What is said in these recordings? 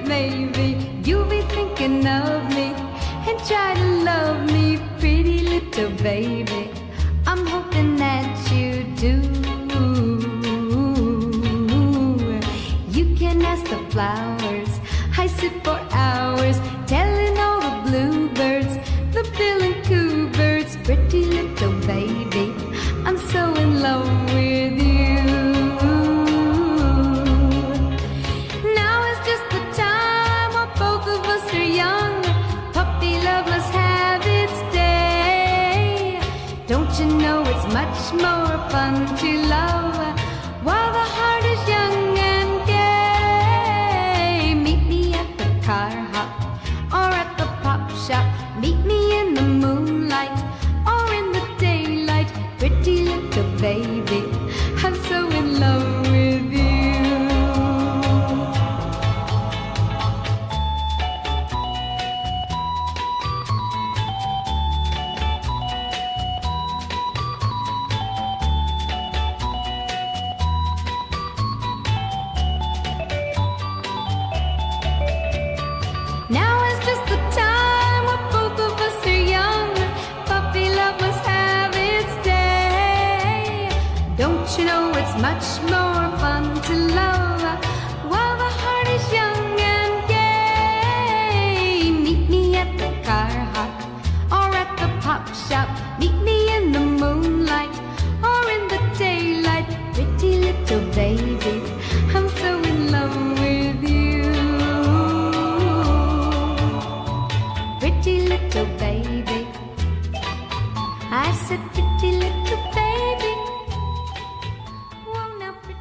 maybe you'll be thinking of me and try to love me, pretty little baby. I'm hoping that you do. You can ask the flowers, I sit for hours telling all the bluebirds, the bill and coo birds, pretty little baby, I'm so in love with you. Now is just the time while both of us are young. Puppy love must have its day. Don't you know it's much more fun to love while the heart is young and gay? Meet me at the car hop or at the pop shop. Meet me in the moonlight or in the daylight, pretty little baby, I'm so in love with you. Now is just the time when both of us are young. Puppy love must have its day. Don't you know it's much more fun to love while the heart is young and gay? Meet me at the car hop or at the pop shop. Meet me in the moonlight or in the daylight, pretty little baby, I'm so in love with you. Pretty little baby, I said pretty little baby. Whoa, now pretty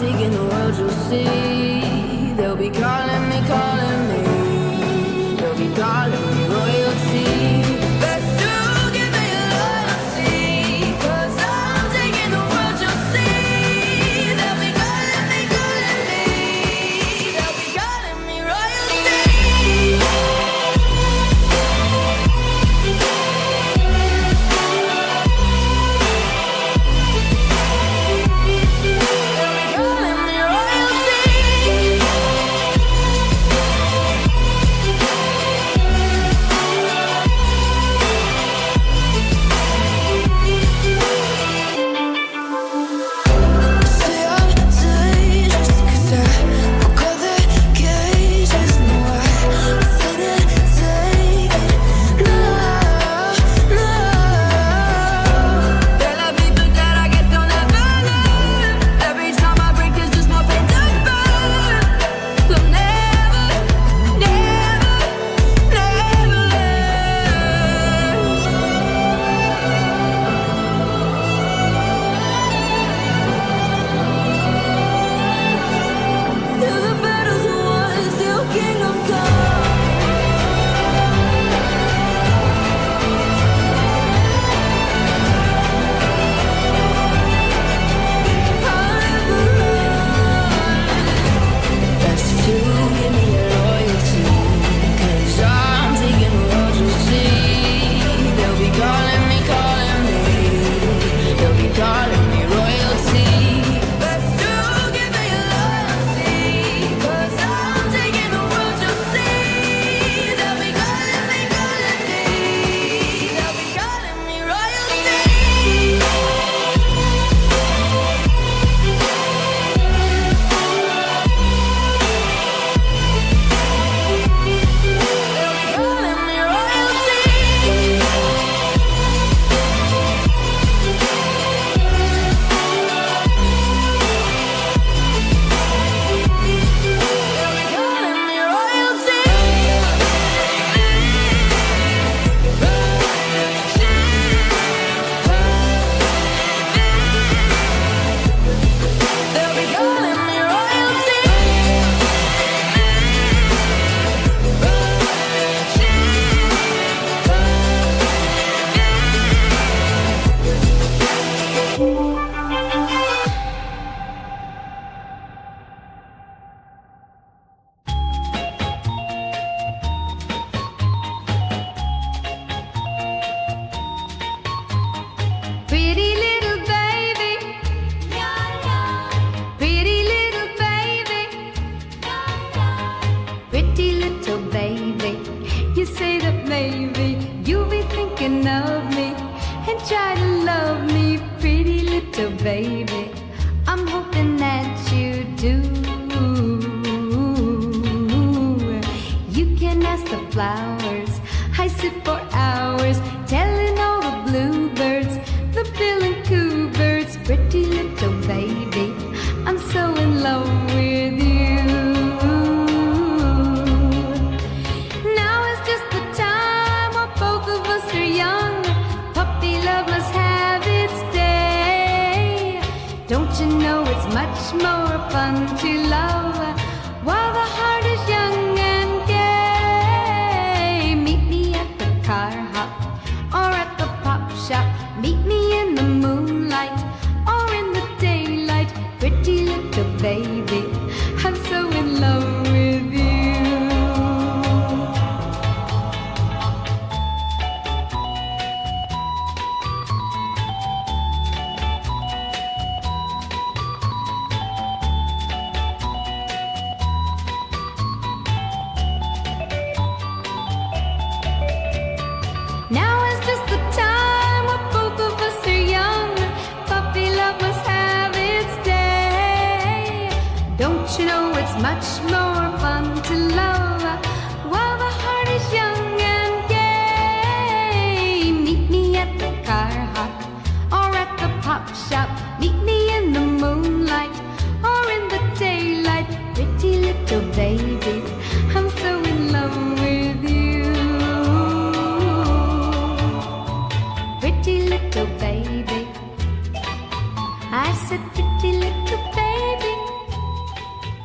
taking the world, you'll see. They'll be calling me, calling me. They'll be calling me royalty. Best to give me loyalty, 'cause I'm taking the world, you'll see. They'll be calling me, calling me. They'll be calling me royalty. Baby, I'm hoping that you do. You can ask the flowers, I sit for hours telling all the bluebirds, the bill and coo birds, pretty little baby, I'm so in love with you. Now is just the time when both of us are young. Puppy love must have its day. Don't you know it's much more fun to love while the heart is young and gay? Meet me at the car hop or at the pop shop. Meet me in the moonlight or in the daylight. Pretty little baby, I'm so in love with you. Now is just the time when both of us are young. Puppy love must have its day. Don't you know it's much more